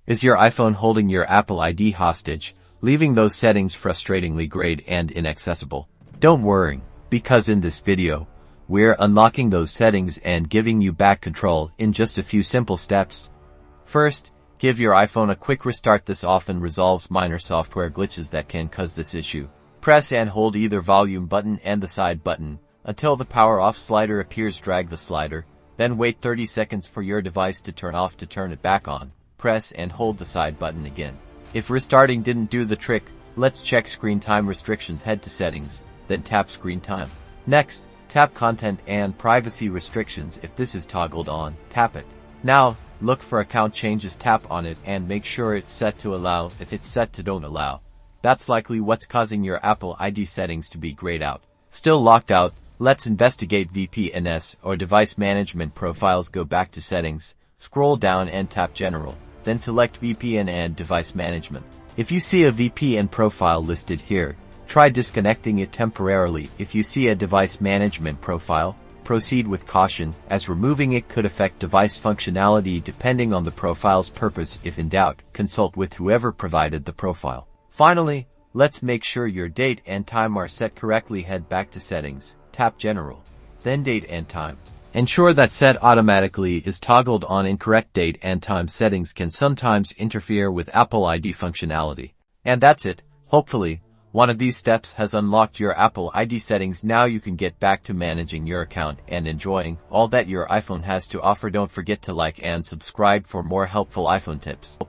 Is your iPhone holding your Apple ID hostage, leaving those settings frustratingly grayed and inaccessible? Don't worry, because in this video, we're unlocking those settings and giving you back control in just a few simple steps. First, give your iPhone a quick restart. This often resolves minor software glitches that can cause this issue. Press and hold either volume button and the side button until the power off slider appears. Drag the slider, then wait 30 seconds for your device to turn off. To turn it back on, press and hold the side button again. If restarting didn't do the trick, let's check screen time restrictions. Head to settings, then tap screen time. Next, tap content and privacy restrictions. If this is toggled on, tap it. Now, look for account changes. Tap on it and make sure it's set to allow. If it's set to don't allow, that's likely what's causing your Apple ID settings to be grayed out. Still locked out? Let's investigate VPNs or device management profiles. Go back to settings, scroll down and tap general, then select VPN and device management. If you see a VPN profile listed here, try disconnecting it temporarily. If you see a device management profile, proceed with caution, as removing it could affect device functionality depending on the profile's purpose. If in doubt, consult with whoever provided the profile. Finally, let's make sure your date and time are set correctly. Head back to settings, tap general, then date and time. Ensure that set automatically is toggled on. Incorrect date and time settings can sometimes interfere with Apple ID functionality. And that's it. Hopefully, one of these steps has unlocked your Apple ID settings. Now you can get back to managing your account and enjoying all that your iPhone has to offer. Don't forget to like and subscribe for more helpful iPhone tips.